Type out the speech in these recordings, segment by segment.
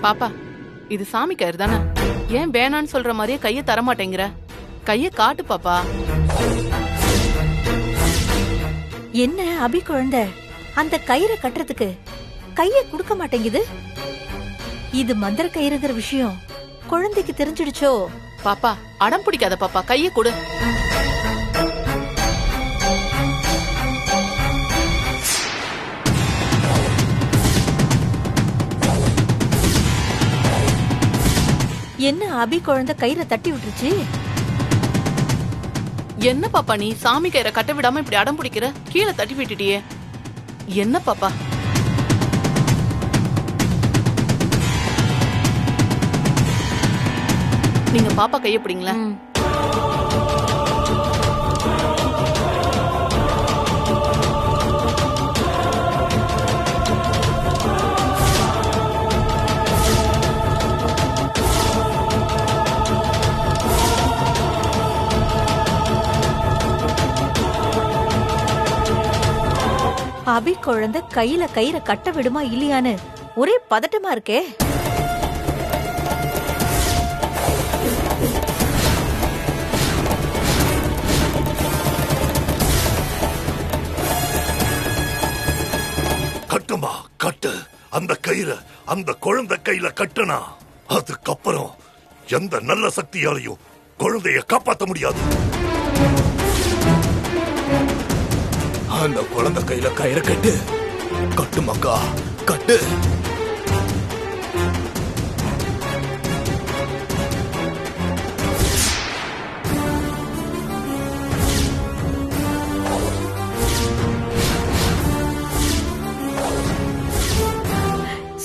பாப்பா, இது சாமி கயிறு தானே? ஏன் வேணான்னு சொல்ற மாதிரியே கைய தர மாட்டேங்கிற? கைய காட்டு பாப்பா. என்ன அபி குழந்தை, அந்த கயிறை கட்டுறதுக்கு கைய குடுக்க மாட்டேங்குது? இது மந்திர கயிறுங்கிற விஷயம் குழந்தைக்கு தெரிஞ்சிடுச்சோ? பாப்பா, அடம் பிடிக்காத பாப்பா, கைய கொடு. என்ன அபி குழந்தை கயிறை தட்டி விட்டுருச்சு? என்ன பாப்பா நீ சாமி கயிறை கட்ட விடாம இப்படி அடம் பிடிக்கிற? கீழே தட்டி விட்டுட்டியே, என்ன பாப்பா? நீங்க பாப்பா கைய பிடிங்களேன். அபி குழந்தை கையில கயிறை கட்ட விடுமா இல்லையான்னு ஒரே பதட்டமா இருக்கே. கட்டுமா, கட்டு. அந்த கயிறை அந்த குழந்தை கையில கட்டுனா அதுக்கப்புறம் எந்த நல்ல சக்தியாலையும் குழந்தைய காப்பாற்ற முடியாது. அந்த குழந்தை கையில கயிறை கட்டு. கட்டு மக்கா, கட்டு.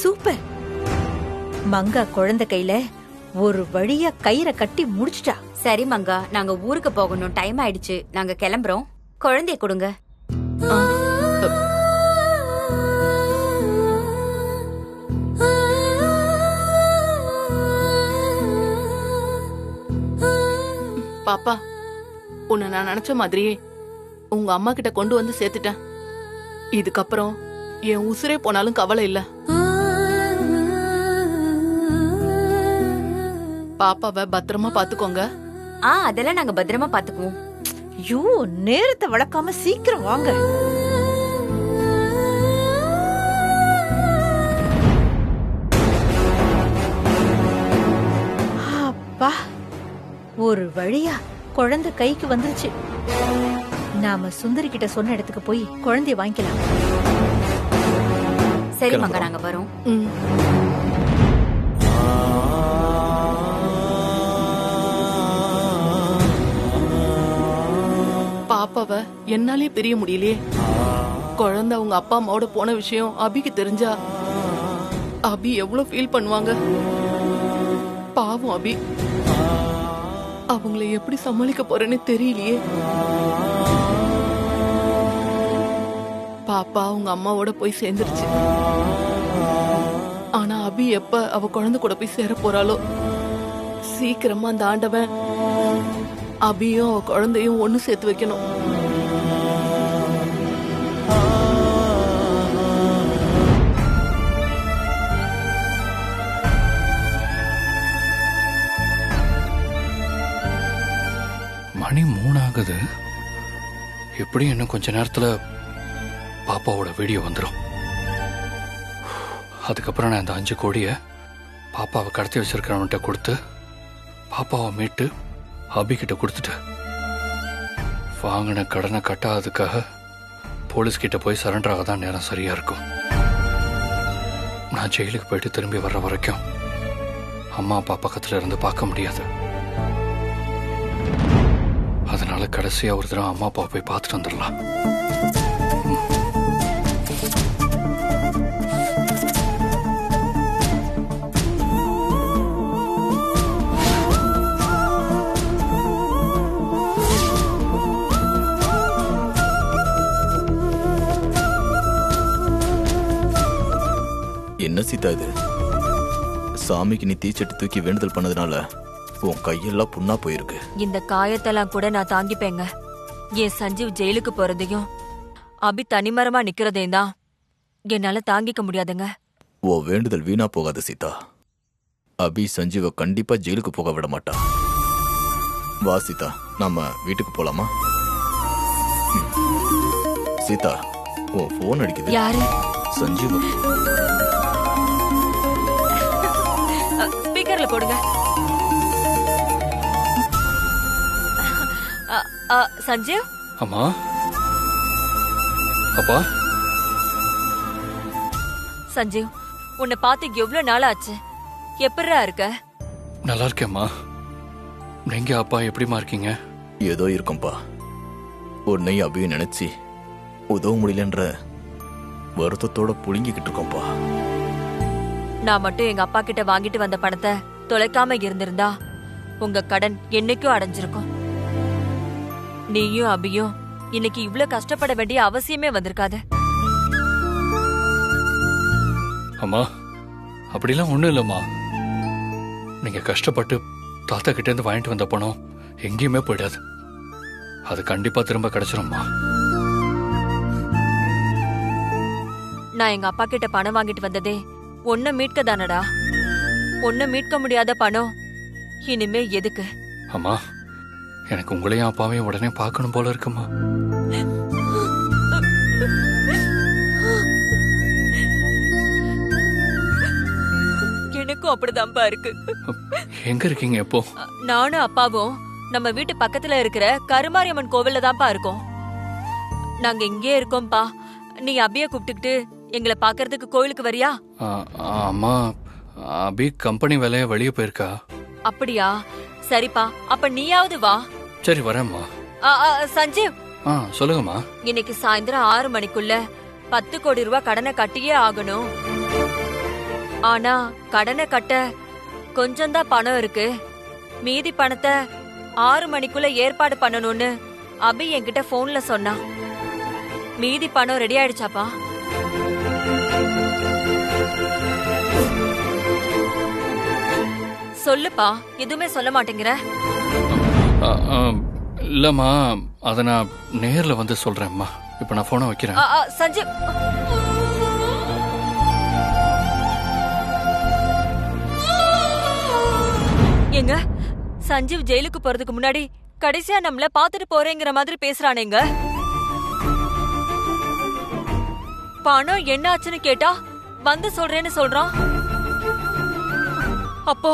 சூப்பர். மங்கா குழந்தை கையில ஒரு வழியா கயிறை கட்டி முடிச்சிட்டா. சரி மங்கா, நாங்க ஊருக்கு போகணும், டைம் ஆயிடுச்சு, நாங்க கிளம்புறோம். குழந்தைய கொடுங்க. பாப்பா, உன்னை நான் நினைச்ச மாதிரியே உங்க அம்மா கிட்ட கொண்டு வந்து சேர்த்துட்டேன். இதுக்கப்புறம் என் உசுரே போனாலும் கவலை இல்ல. பாப்பாவை பத்திரமா பாத்துக்கோங்க. அதெல்லாம் நாங்க பத்திரமா பாத்துக்குவோம். ஐயோ, நேரத்தை வளர்க்காம சீக்கிரம் வாங்க. அப்பா, ஒரு வழியா குழந்தை கைக்கு வந்துருச்சு. நாம சுந்தரி கிட்ட சொன்ன இடத்துக்கு போய் குழந்தைய வாங்கிக்கலாம். சரி மங்கா, நாங்க வரோம். பாப்பாவை என்னாலே பிரிய முடியலையே. குழந்தை அவங்க அப்பா அம்மாவோட போன விஷயம் அபிக்கு தெரிஞ்சா அபி எவ்வளவு ஃபீல் பண்ணுவாங்க. பாவம் அபி, அவங்கள எப்படி சமாளிக்க போறேன்னு தெரியலையே. பாப்பா அவங்க அம்மாவோட போய் சேர்ந்துருச்சு. ஆனா அபி எப்ப அவ குழந்தை கூட போய் சேர போறாளோ? சீக்கிரமா அந்த ஆண்டவன் அபியும் அவ குழந்தையும் ஒண்ணு சேர்த்து வைக்கணும். மணி 3 ஆகுது. எப்படி இன்னும் கொஞ்ச நேரத்துல பாப்பாவோட வீடியோ வந்துடும். அதுக்கப்புறம் நான் இந்த 5 கோடியை பாப்பாவை கடத்தி வச்சிருக்கிறவன்கிட்ட கொடுத்து பாப்பாவை மீட்டு அபிகிட்ட கொடுத்துட்டு வாங்கின கடனை கட்டாததுக்காக போலீஸ் கிட்ட போய் சரண்டர் ஆக தான் நேரம் சரியா இருக்கும். நான் ஜெயிலுக்கு போயிட்டு திரும்பி வர்ற வரைக்கும் அம்மா அப்பா பக்கத்துல இருந்து பார்க்க முடியாது. அதனால கடைசியா ஒரு தடவை அம்மா அப்பா போய் பார்த்துட்டு வந்துடலாம். சீதா, இது சாமிக்கு நீ தீச்சட்டி தூக்கி வேண்டுதல் பண்ணதுனால உன் கையெல்லாம் புண்ணா போயிருக்கு. இந்த காயத்தெல்லாம் கூட நான் தாங்கிப்பேங்க. என் சஞ்சீவ் ஜெயிலுக்கு போறதையும் அபி தனிமரமா நிக்கிறதையும் தான் என்னால தாங்கிக்க முடியாதுங்க. ஓ வேண்டுதல் வீணா போகாது சீதா. அபி சஞ்சீவ கண்டிப்பா ஜெயிலுக்கு போக விட மாட்டா. வா சீதா, நாம வீட்டுக்கு போலாமா? சீதா, உன் போன் அடிக்குது. யாரு? சஞ்சீவ். ஸ்பீக்கர்ல போடுங்க. சஞ்சீவ். அம்மா, அப்பா. சஞ்சீவ், உன்னை பார்த்து எவ்வளவு நாள் ஆச்சு? எப்படிரா இருக்க? நல்லா இருக்கேம்மா. நீங்க அப்பா எப்படிமா இருக்கீங்க? ஏதோ இருக்கும்பா. உன்னை அபியும் நினைச்சு உதவ முடியலன்ற வருத்தத்தோட புழுங்கிக்கிட்டு இருக்கோம்பா. நான் மட்டும் எங்க அப்பா கிட்ட வாங்கிட்டு வந்த பணத்தை தொலைக்காம இருந்திருந்தா உங்க கடன் என்னைக்கும் அடைஞ்சிருக்கும். நீயும் அபியும் இன்னைக்கு இவ்ளோ கஷ்டப்பட வேண்டிய அவசியமே வந்திருக்காது. அம்மா, அப்படிலாம் ஒண்ணும் இல்லம்மா. நீங்க கஷ்டப்பட்டு தாத்தா கிட்ட இருந்து வாங்கிட்டு வந்த பணம் எங்கேயுமே போயிடாது. அது கண்டிப்பா திரும்ப கிடைச்சிரும்மா. நான் எங்க அப்பா கிட்ட பணம் வாங்கிட்டு வந்ததே ஒன்ன மீட்க தானடா. ஒன்ன மீட்க முடியாத பணம் இனிமே எதுக்கு? அம்மா, எனக்கு உங்களையும் அப்பாவையும் உடனே பார்க்கணும் போல இருக்குமா. எனக்கும் அப்படிதான்ப்பா இருக்கு. எங்க இருக்கீங்க இப்போ? நானும் அப்பாவும் நம்ம வீட்டு பக்கத்துல இருக்கிற கருமாரியம்மன் கோவில்ல தான்ப்பா இருக்கோம். நாங்க இங்கே இருக்கோம்பா. நீ அபிய கூப்பிட்டுக்கிட்டு எங்களை பாக்குறதுக்கு கோவிலுக்கு வரியா? அம்மா, அபி கம்பெனி வேலையா வெளியே போயிருக்கா. அப்படியா? சரிப்பா, அப்ப நீயாவது வா. சரி, வரேம்மா. சஞ்சீவ். சொல்லுங்கம்மா. இன்னைக்கு சாயந்தரம் 6 மணிக்குள்ள 10 கோடி ரூபாய் கடனை கட்டியே ஆகணும். ஆனா கடனை கட்ட கொஞ்சம் தான் பணம் இருக்கு. மீதி பணத்தை 6 மணிக்குள்ள ஏற்பாடு பண்ணணும்னு அபி என்கிட்ட போன்ல சொன்னா. மீதி பணம் ரெடி ஆயிடுச்சாப்பா? சொல்லுப்பா, எதுவுமே சொல்ல மாட்டேங்கிற. இல்லம்மா, அத நான் நேர்ல வந்து சொல்றேன்மா. இப்ப நான் போனை வைக்கிறேன். சஞ்சீவ். எங்க சஞ்சீவ் ஜெயிலுக்கு போறதுக்கு முன்னாடி கடைசியா நம்மள பாத்துட்டு போறேங்கிற மாதிரி பேசுறானேங்க. பணம் என்ன ஆச்சுன்னு கேட்டா வந்து சொல்றேன்னு சொல்றான். அப்போ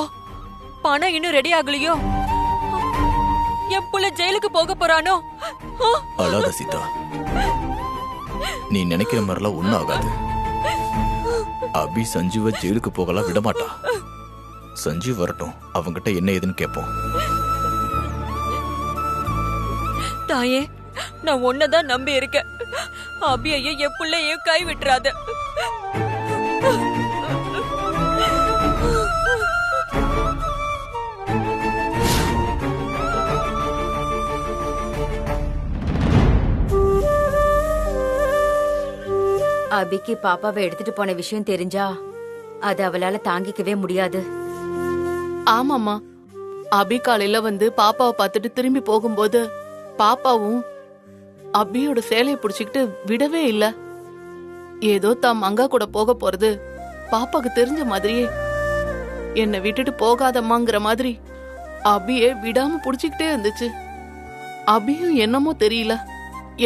பணம் இன்னும் ரெடி ஆகலையோ? என் புள்ள ஜெயிலுக்கு போக போறானோ? அழாத சீதா, நீ நினைக்கிற மாதிரிலாம் ஒண்ணும் ஆகாது. அபி சஞ்சீவ ஜெயிலுக்கு போகலாம் விடமாட்டா. சஞ்சீவ் வரட்டும், அவங்கிட்ட என்ன ஏதுன்னு கேட்போம். தாயே, நான் ஒன்னதான் நம்பி இருக்கேன். அபியையும் என் புள்ளையும் கை விட்டுறாத. அபிக்கு பாப்பாவை எடுத்துட்டு போன விஷயம் தெரிஞ்சா அது அவளால தாங்கிக்கவே முடியாது. ஆமாமா, அபி காலையில வந்து பாப்பாவை பார்த்துட்டு திரும்பி போகும்போது பாப்பாவும் அபியோட சேலையை பிடிச்சிக்கிட்டு விடவே இல்ல. ஏதோ தாம் மங்கா கூட போக போறது பாப்பாக்கு தெரிஞ்ச மாதிரியே என்னை விட்டுட்டு போகாதம்மாங்கிற மாதிரி அபியே விடாம புடிச்சுக்கிட்டே இருந்துச்சு. அபியும் என்னமோ தெரியல,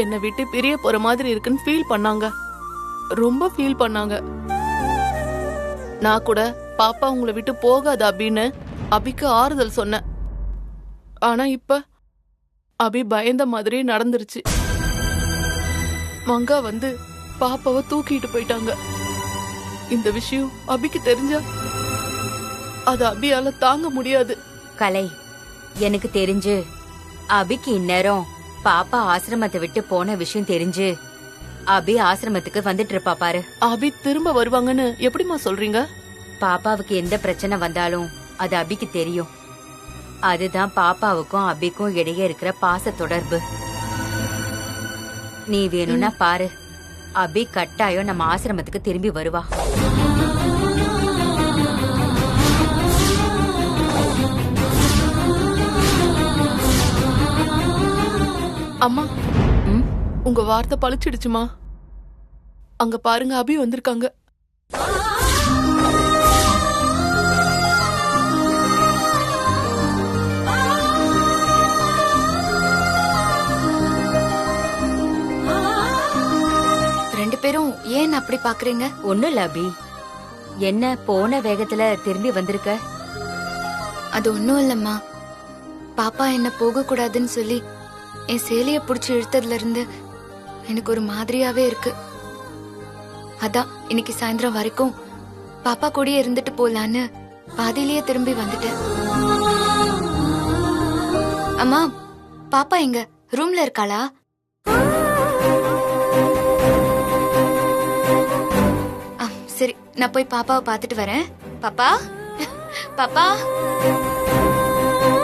என்னை விட்டு பிரிய போற மாதிரி இருக்குன்னு ஃபீல் பண்ணாங்க. ரொம்ப ஃபீல் பண்ணாங்க. நான் கூட பாப்பா உங்களை விட்டு போகாத அபின்னு அபிக்கு ஆறுதல் சொன்னேன். ஆனா இப்ப அபி பயந்த மாதிரி நடந்துருச்சு. மங்கா வந்து பாப்பாவை தூக்கிட்டு போயிட்டாங்க. இந்த விஷயம் அபிக்கு தெரிஞ்சா அது அபியால தாங்க முடியாது. கலை, எனக்கு தெரிஞ்சு அபிக்கு இந்நேரம் பாப்பா ஆசிரமத்தை விட்டு போன விஷயம் தெரிஞ்சு அபி ஆசிரமத்துக்கு வந்துட்டு இருப்பா பாரு. அபி திரும்ப வருவாங்கன்னு எப்படிமா சொல்றீங்க? பாப்பாவுக்கு எந்த பிரச்சனை வந்தாலும் அது அபிக்கு தெரியும். அதுதான் பாப்பாவுக்கும் அபிக்கும் இடையே இருக்கிற பாச தொடர்பு. நீ வேணும்னா பாரு, அபி கட்டாயம் நம்ம ஆசிரமத்துக்கு திரும்பி வருவா. அம்மா ம்? உங்க வார்த்தை பழிச்சிடுச்சுமா. அங்க பாருங்க, அபி வந்திருக்காங்க. ரெண்டு பேரும் ஏன் அப்படி பாக்குறீங்க? ஒண்ணும் இல்ல அபி. என்ன போன வேகத்துல திரும்பி வந்திருக்க? அது ஒண்ணும் இல்லம்மா. பாப்பா என்ன போக கூடாதுன்னு சொல்லி என் சேலைய புடிச்சு இழுத்ததுல இருந்து எனக்கு ஒரு மாதிரியாவே இருக்கு. அதான் இன்னைக்கு சாயந்தரம் வரைக்கும் பாப்பா கூடயே இருந்துட்டு போலான்னு பாதியிலேயே திரும்பி வந்துட்டேன். அம்மா, பாப்பா எங்க? ரூம்ல இருக்காளா? சரி, நான் போய் பாப்பாவை பார்த்துட்டு வரேன். பாப்பா, பாப்பா,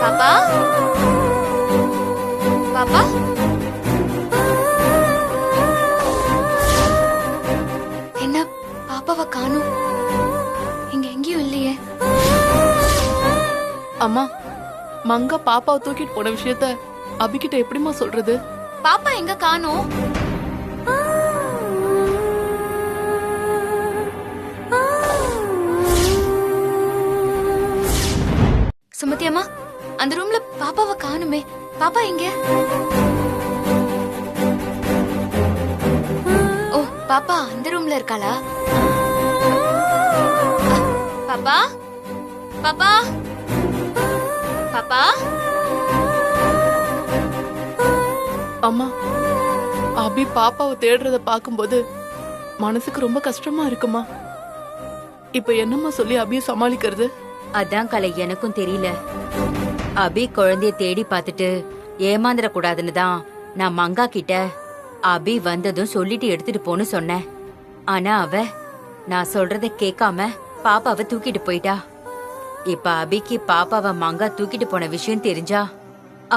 பாப்பா, பாப்பா. என்ன பாப்பாவை காணோம்? இங்க எங்கேயும் இல்லையே. அம்மா, மங்கா பாப்பாவை தூக்கிட்டு போன விஷயத்த அபிகிட்ட எப்படிமா சொல்றது? பாப்பா எங்க காணோம்? சுமதி அம்மா, அந்த ரூம்ல பாப்பாவை காணுமே. பாப்பா எங்க? ஓ, பாப்பா அந்த ரூம்ல இருக்காளா? பாப்பா, பாப்பா, பாப்பா. அம்மா, அபி பாப்பாவை தேடுறத பாக்கும்போது மனசுக்கு ரொம்ப கஷ்டமா இருக்குமா. இப்ப என்னம்மா சொல்லி அபிய சமாளிக்கிறது? அதான் கலை, எனக்கும் தெரியல. அபி குழந்தைய தேடி பார்த்துட்டு ஏமாந்துட கூடாதுன்னு தான் நான் மங்கா கிட்ட அபி வந்ததும் சொல்லிட்டு எடுத்துட்டு போன்னு சொன்னேன். ஆனா அவ நான் சொல்றத கேட்காம பாப்பாவை தூக்கிட்டு போயிட்டா. இப்ப அபிக்கு பாப்பாவை மங்கா தூக்கிட்டு போன விஷயம் தெரிஞ்சா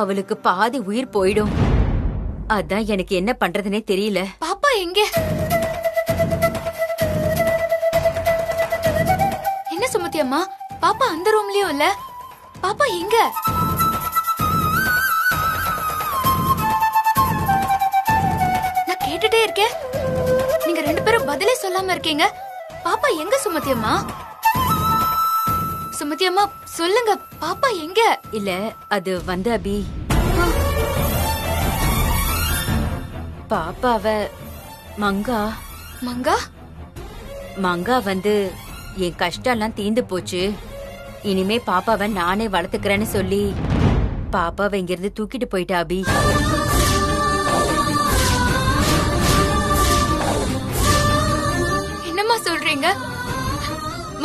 அவளுக்கு பாதி உயிர் போயிடும். அதான் எனக்கு என்ன பண்றதுனே தெரியல. பாப்பா எங்க? என்ன சுமதி அம்மா, பாப்பா அந்த ரூம்லயும் இல்ல. பாப்பா எங்க? நான் கேட்டுட்டே இருக்கேன், நீங்க ரெண்டு பேரும் பதிலே சொல்லாம இருக்கீங்க. பாப்பா எங்க சுமதி அம்மா? சுமதி அம்மா சொல்லுங்க, பாப்பா எங்க? இல்ல, அது வந்து அபி பாப்பாவ மங்கா மங்கா மங்கா வந்து என் கஷ்டம் எல்லாம் தீந்து போச்சு, இனிமே பாப்பாவை நானே வளர்த்துக்கிறேன்னு சொல்லி பாப்பாவை இங்கிருந்து தூக்கிட்டு போயிட்டா அபி. என்னம்மா சொல்றீங்க?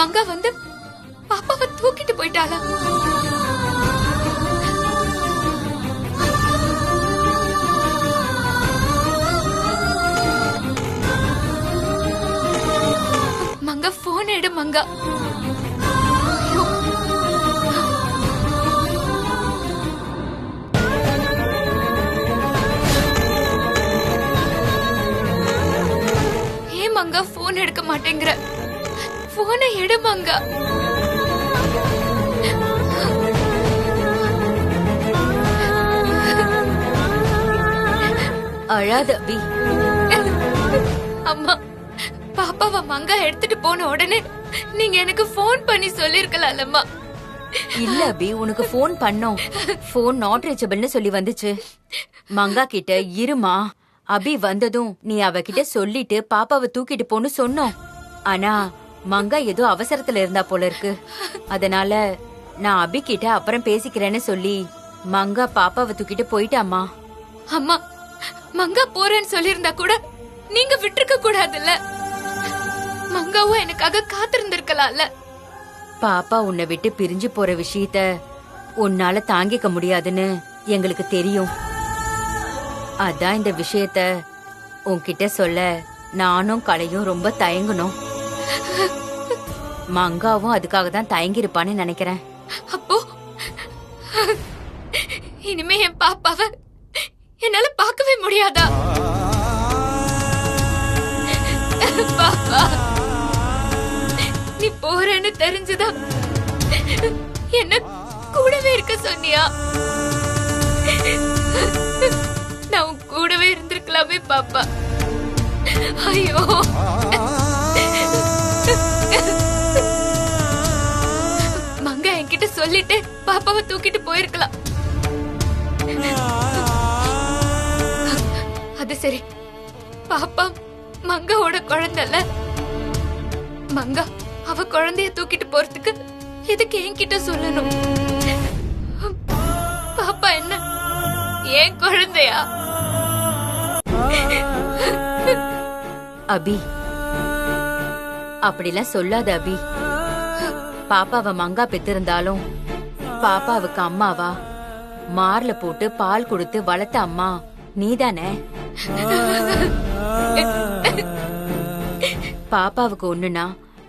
மங்கா வந்து பாப்பாவை தூக்கிட்டு போயிட்டாளா? மங்கா போன் எடு மங்கா. ஐயோ. ஏன் மங்கா போன் எடுக்க மாட்டேங்கிற? போனை எடு மங்கா. அழாத அபி. அம்மா, பாப்பாவை மங்கா எடுத்துட்டு போன உடனே நீங்க எனக்கு போன் பண்ணி சொல்லிருக்கலாம்மா. இல்ல அபி, உனக்கு போன் பண்ணோம். போன் நாட் ரீச்சபிள்னு சொல்லி வந்துச்சு. மங்கா கிட்ட இருமா, அபி வந்ததும் நீ அவகிட்ட சொல்லிட்டு பாப்பாவை தூக்கிட்டு போன்னு சொன்னோம். ஆனா மங்கா ஏதோ அவசரத்துல இருந்தா போல இருக்கு. அதனால நான் அபி கிட்ட அப்புறம் பேசிக்கிறேன்னு சொல்லி மங்கா பாப்பாவை தூக்கிட்டு போயிட்டாமா. அம்மா, மங்கா போறேன்னு சொல்லிருந்தா கூட நீங்க விட்டுருக்க கூடாதுல்ல. மங்காவும் எனக்காக காத்திருந்திருக்கலாம்ல. பாப்பா உன்னை விட்டு பிரிஞ்சு போற விஷயத்த உன்னால தாங்கிக்க முடியாதுன்னு எங்களுக்கு தெரியும். அதான் இந்த விஷயத்த உன்கிட்ட சொல்ல நானும் கலையும் ரொம்ப தயங்கணும். மங்காவும் அதுக்காக தான் தயங்கிருப்பான்னு நினைக்கிறேன். அப்போ இனிமே என் பாப்பாவை என்னால பார்க்கவே முடியாதா? பாப்பா, நீ போறேன்னு தெரிஞ்சுதா என்ன கூடவே இருக்க சொன்னியா? நான் பாப்பா. ஐயோ, மங்கா என்கிட்ட சொல்லிட்டு பாப்பாவை தூக்கிட்டு போயிருக்கலாம். அது சரி, பாப்பா மங்காவோட குழந்தைல. மங்கா அவ குழந்தைய தூக்கிட்டு போறதுக்கு எதுக்கு என்கிட்ட சொல்லணும்? பாப்பா என்ன ஏன் குழந்தையா? அபி, அப்படிலாம் சொல்லாத அபி. பாப்பாவை மங்கா பெத்திருந்தாலும் பாப்பாவுக்கு அம்மாவா மார்ல போட்டு பால் கொடுத்து வளர்த்த அம்மா நீதானே. பாப்பாவுக்கு ஒண்ணுனா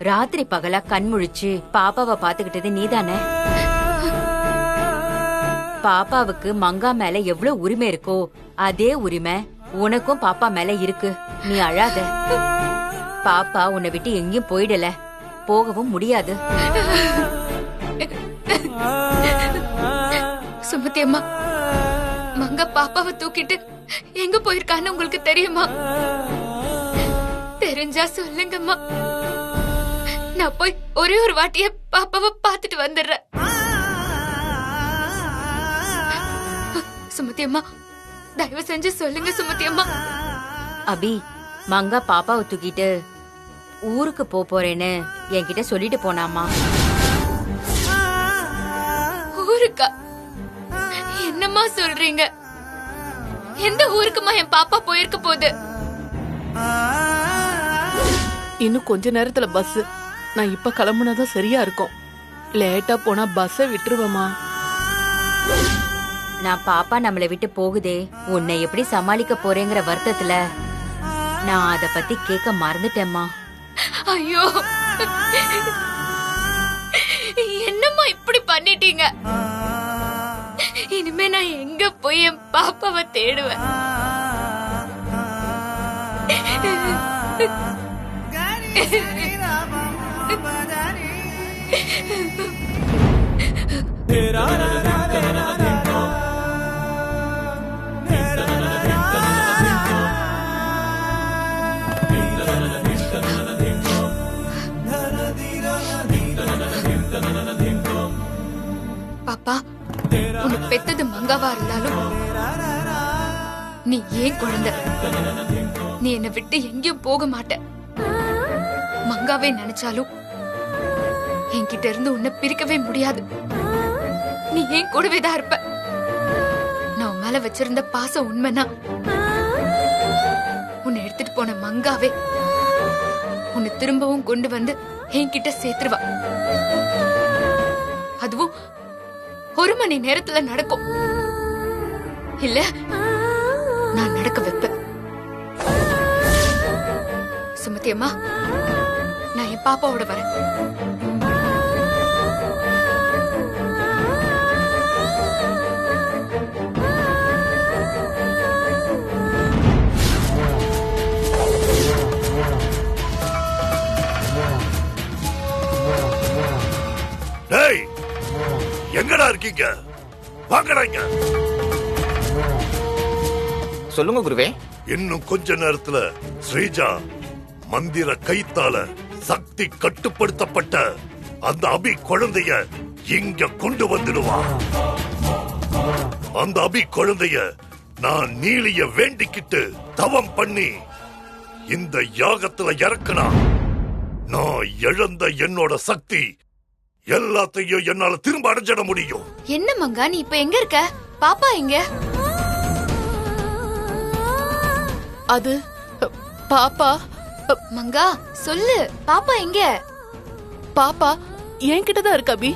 ராத்திரி பகலா கண் முழிச்சு பாப்பாவை பாத்துக்கிட்டது நீதானே. பாப்பாவுக்கு மங்கா மேல எவ்வளவு உரிமை இருக்கோ அதே உரிமை உனக்கும் பாப்பா மேல இருக்கு. நீ அழாத. பாப்பா உன்னை விட்டு எங்கேயும் போயிடல, போகவும் முடியாது. சுமதி அம்மா, மங்கா பாப்பாவை தூக்கிட்டு எங்க போயிருக்கான்னு உங்களுக்கு தெரியுமா? தெரிஞ்சா சொல்லுங்கம்மா. நான் போய் ஒரே ஒரு வாட்டிய பாப்பாவை பார்த்துட்டு வந்துடுறேன். சுமதி அம்மா, தயவு செஞ்சு சொல்லுங்க சுமதி அம்மா. அபி, மங்கா பாப்பாவை தூக்கிட்டு ஊருக்கு போறேன்னு என்கிட்ட சொல்லிட்டு போனாமா. ஊருக்கா? என்னம்மா சொல்றீங்க? எந்த ஊருக்குமா என் பாப்பா போயிருக்க போகுது? இன்னும் கொஞ்ச நேரத்துல பஸ். நான் இப்ப கிளம்புனாதான் சரியா இருக்கும். லேட்டா போனா பஸ்ஸ விட்டுருவேமா. நான் பாப்பா நம்மளை விட்டு போகுதே, உன்னை எப்படி சமாளிக்க போறேங்கிற வருத்தத்துல நான் அத பத்தி கேட்க மறந்துட்டேம்மா. ஐயோ, என்னம்மா இப்படி பண்ணிட்டீங்க? இனிமே நான் எங்க போய் என் பாப்பாவை தேடுவேன்? பாப்பா, உன்னை பெத்தது மங்காவா இருந்தாலும் நீ ஏன் குழந்தை. நீ என்னை விட்டு எங்கேயும் போக மாட்ட. மங்காவே நினைச்சாலும் என்கிட்ட இருந்து உன்னை பிரிக்கவே முடியாது. நீ ஏன் கூடவே தான் இருப்ப. நான் உன் மேல வச்சிருந்த பாசம் உண்மைனா உன்னை எடுத்துட்டு போன மங்காவே உன்னை திரும்பவும் கொண்டு வந்து என்கிட்ட சேர்த்துருவா. அதுவும் 1 மணி நேரத்துல நடக்கும். இல்ல, நான் நடக்க வைப்பேன். சுமதி அம்மா, நான் என் பாப்பாவோட வரேன். டேய், எங்கடா இருக்கீங்க? வாங்கடா இங்க. சொல்லுங்க குருவே. இன்னும் கொஞ்ச நேரத்துல ஸ்ரீஜா மந்திர கைத்தால சக்தி கட்டுப்படுத்தப்பட்ட அந்த அபி குழந்தைய இங்க கொண்டு வந்துடுவா. அந்த அபி குழந்தைய நான் நீலிய வேண்டிக்கிட்டு தவம் பண்ணி இந்த யாகத்துல இறக்குனா நான் இழந்த என்னோட சக்தி எல்லாத்தையும் என்னால திரும்ப அடைஞ்சிட முடியும். என்ன மங்கா, நீ இப்ப எங்க இருக்க? பாப்பா எங்க? அது பாப்பா. மங்கா சொல்லு, பாப்பா எங்க? பாப்பா என்கிட்ட தான் இருக்கு அபி.